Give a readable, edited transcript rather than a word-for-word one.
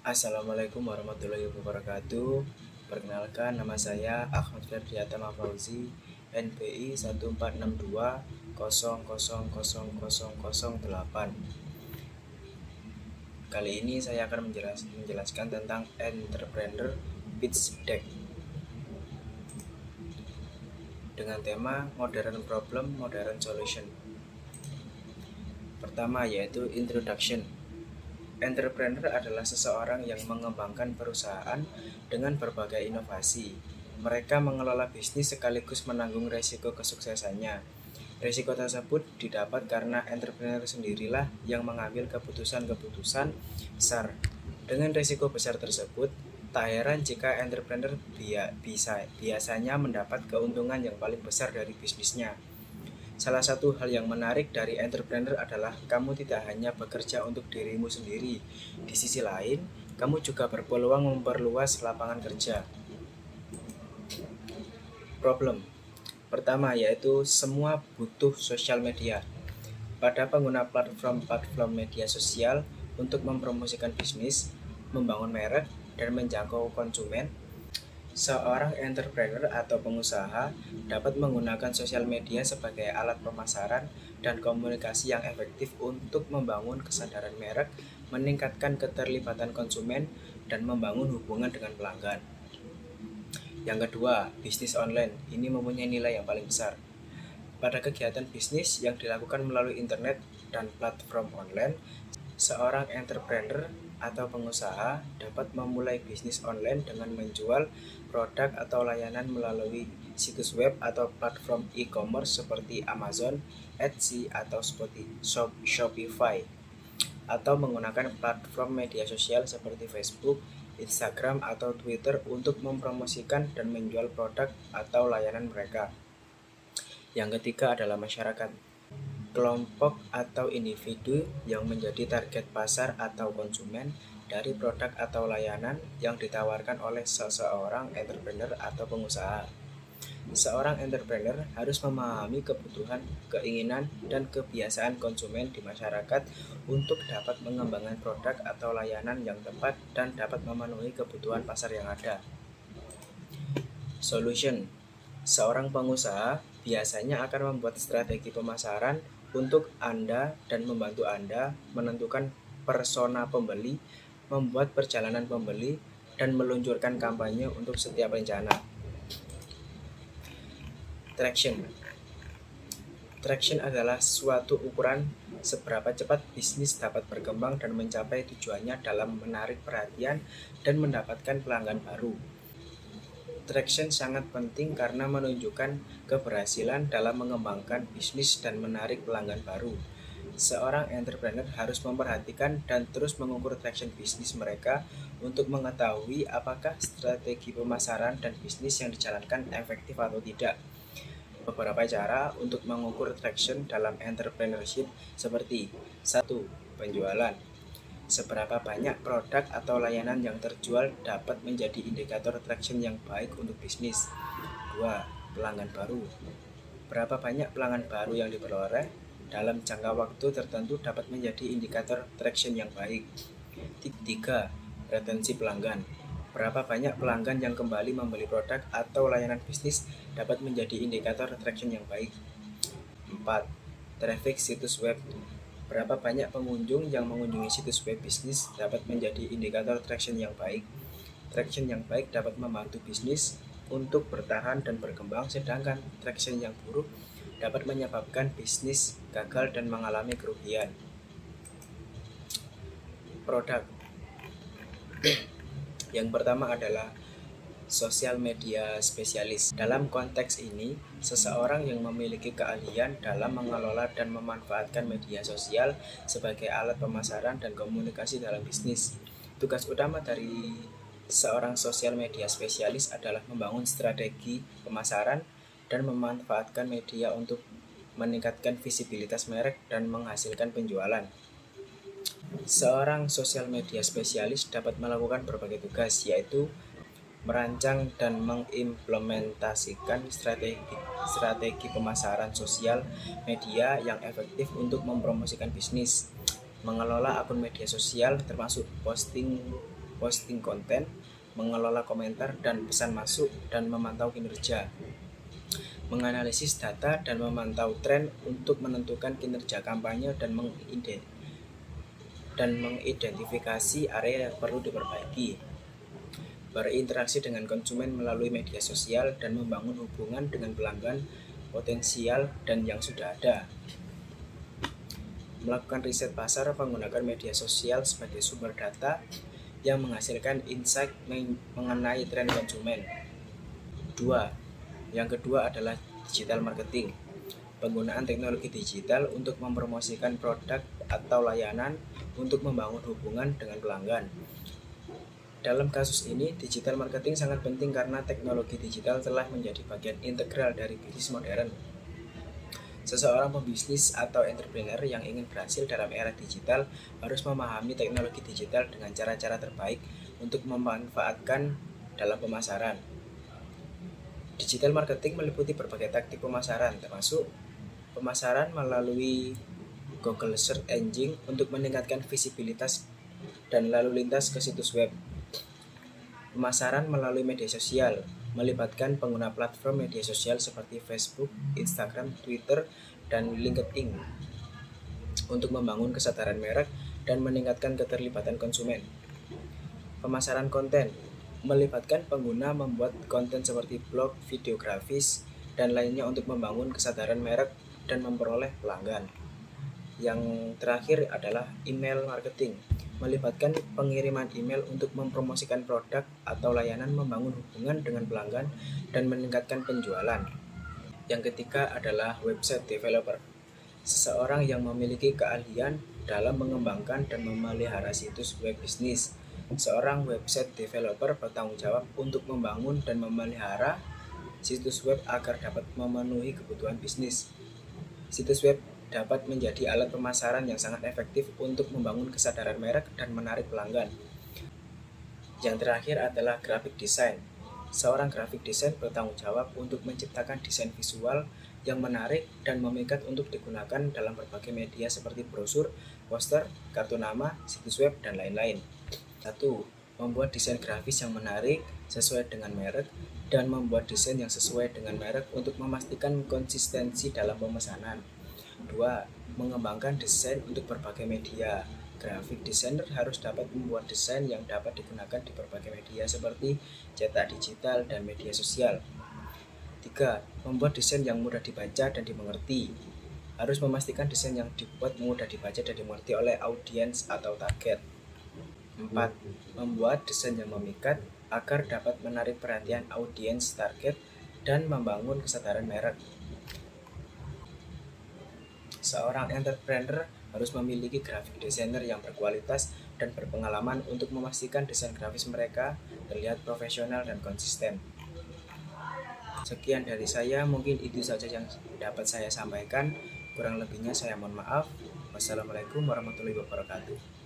Assalamualaikum warahmatullahi wabarakatuh. Perkenalkan, nama saya Ahmad Ferdiatama Fauzi, NPI 1462000008. Kali ini saya akan menjelaskan tentang entrepreneur pitch deck dengan tema modern problem, modern solution. Pertama yaitu introduction. Entrepreneur adalah seseorang yang mengembangkan perusahaan dengan berbagai inovasi. Mereka mengelola bisnis sekaligus menanggung risiko kesuksesannya. Risiko tersebut didapat karena entrepreneur sendirilah yang mengambil keputusan-keputusan besar. Dengan risiko besar tersebut, tak heran jika entrepreneur biasanya mendapat keuntungan yang paling besar dari bisnisnya. Salah satu hal yang menarik dari entrepreneur adalah kamu tidak hanya bekerja untuk dirimu sendiri. Di sisi lain, kamu juga berpeluang memperluas lapangan kerja. Problem pertama yaitu semua butuh sosial media. Pada pengguna platform media sosial untuk mempromosikan bisnis, membangun merek, dan menjangkau konsumen, seorang entrepreneur atau pengusaha dapat menggunakan sosial media sebagai alat pemasaran dan komunikasi yang efektif untuk membangun kesadaran merek, meningkatkan keterlibatan konsumen, dan membangun hubungan dengan pelanggan. Yang kedua, bisnis online. Ini mempunyai nilai yang paling besar. Pada kegiatan bisnis yang dilakukan melalui internet dan platform online, seorang entrepreneur atau pengusaha dapat memulai bisnis online dengan menjual produk atau layanan melalui situs web atau platform e-commerce seperti Amazon, Etsy, atau Shopify, atau menggunakan platform media sosial seperti Facebook, Instagram, atau Twitter untuk mempromosikan dan menjual produk atau layanan mereka. Yang ketiga adalah masyarakat. Kelompok atau individu yang menjadi target pasar atau konsumen dari produk atau layanan yang ditawarkan oleh seseorang entrepreneur atau pengusaha. Seorang entrepreneur harus memahami kebutuhan, keinginan, dan kebiasaan konsumen di masyarakat untuk dapat mengembangkan produk atau layanan yang tepat dan dapat memenuhi kebutuhan pasar yang ada. Solution. Seorang pengusaha biasanya akan membuat strategi pemasaran untuk Anda dan membantu Anda menentukan persona pembeli, membuat perjalanan pembeli, dan meluncurkan kampanye untuk setiap rencana. Traction adalah suatu ukuran seberapa cepat bisnis dapat berkembang dan mencapai tujuannya dalam menarik perhatian dan mendapatkan pelanggan baru. Traction sangat penting karena menunjukkan keberhasilan dalam mengembangkan bisnis dan menarik pelanggan baru. Seorang entrepreneur harus memperhatikan dan terus mengukur traction bisnis mereka untuk mengetahui apakah strategi pemasaran dan bisnis yang dijalankan efektif atau tidak. Beberapa cara untuk mengukur traction dalam entrepreneurship seperti 1. Penjualan. Seberapa banyak produk atau layanan yang terjual dapat menjadi indikator traction yang baik untuk bisnis. 2. Pelanggan baru. Berapa banyak pelanggan baru yang diperoleh dalam jangka waktu tertentu dapat menjadi indikator traction yang baik. 3. Retensi pelanggan. Berapa banyak pelanggan yang kembali membeli produk atau layanan bisnis dapat menjadi indikator traction yang baik. 4. Traffic situs web. Berapa banyak pengunjung yang mengunjungi situs web bisnis dapat menjadi indikator traction yang baik. Traction yang baik dapat membantu bisnis untuk bertahan dan berkembang, sedangkan traction yang buruk dapat menyebabkan bisnis gagal dan mengalami kerugian. Produk. Yang pertama adalah sosial media spesialis. Dalam konteks ini, seseorang yang memiliki keahlian dalam mengelola dan memanfaatkan media sosial sebagai alat pemasaran dan komunikasi dalam bisnis. Tugas utama dari seorang sosial media spesialis adalah membangun strategi pemasaran dan memanfaatkan media untuk meningkatkan visibilitas merek dan menghasilkan penjualan. Seorang sosial media spesialis dapat melakukan berbagai tugas, yaitu merancang dan mengimplementasikan strategi pemasaran sosial media yang efektif untuk mempromosikan bisnis, mengelola akun media sosial termasuk posting posting konten, mengelola komentar dan pesan masuk, dan memantau kinerja. Menganalisis data dan memantau tren untuk menentukan kinerja kampanye dan mengidentifikasi area yang perlu diperbaiki. Berinteraksi dengan konsumen melalui media sosial dan membangun hubungan dengan pelanggan potensial dan yang sudah ada. Melakukan riset pasar menggunakan media sosial sebagai sumber data yang menghasilkan insight mengenai tren konsumen. Yang kedua adalah digital marketing. Penggunaan teknologi digital untuk mempromosikan produk atau layanan untuk membangun hubungan dengan pelanggan. Dalam kasus ini, digital marketing sangat penting karena teknologi digital telah menjadi bagian integral dari bisnis modern. Seseorang pebisnis atau entrepreneur yang ingin berhasil dalam era digital harus memahami teknologi digital dengan cara-cara terbaik untuk memanfaatkan dalam pemasaran. Digital marketing meliputi berbagai taktik pemasaran, termasuk pemasaran melalui Google Search Engine untuk meningkatkan visibilitas dan lalu lintas ke situs web. Pemasaran melalui media sosial melibatkan pengguna platform media sosial seperti Facebook, Instagram, Twitter, dan LinkedIn untuk membangun kesadaran merek dan meningkatkan keterlibatan konsumen. Pemasaran konten melibatkan pengguna membuat konten seperti blog, video grafis, dan lainnya untuk membangun kesadaran merek dan memperoleh pelanggan. Yang terakhir adalah email marketing, melibatkan pengiriman email untuk mempromosikan produk atau layanan, membangun hubungan dengan pelanggan, dan meningkatkan penjualan. Yang ketiga adalah website developer, seseorang yang memiliki keahlian dalam mengembangkan dan memelihara situs web bisnis. Seorang website developer bertanggung jawab untuk membangun dan memelihara situs web agar dapat memenuhi kebutuhan bisnis. Situs web dapat menjadi alat pemasaran yang sangat efektif untuk membangun kesadaran merek dan menarik pelanggan. Yang terakhir adalah graphic design. Seorang graphic design bertanggung jawab untuk menciptakan desain visual yang menarik dan memikat untuk digunakan dalam berbagai media seperti brosur, poster, kartu nama, situs web, dan lain-lain. 1. Membuat desain grafis yang menarik sesuai dengan merek dan membuat desain yang sesuai dengan merek untuk memastikan konsistensi dalam pemesanan. 2. Mengembangkan desain untuk berbagai media. Graphic designer harus dapat membuat desain yang dapat digunakan di berbagai media seperti cetak digital dan media sosial. 3. Membuat desain yang mudah dibaca dan dimengerti. Harus memastikan desain yang dibuat mudah dibaca dan dimengerti oleh audiens atau target. 4. Membuat desain yang memikat agar dapat menarik perhatian audiens target dan membangun kesadaran merek. Seorang entrepreneur harus memiliki graphic designer yang berkualitas dan berpengalaman untuk memastikan desain grafis mereka terlihat profesional dan konsisten. Sekian dari saya, mungkin itu saja yang dapat saya sampaikan. Kurang lebihnya saya mohon maaf. Wassalamualaikum warahmatullahi wabarakatuh.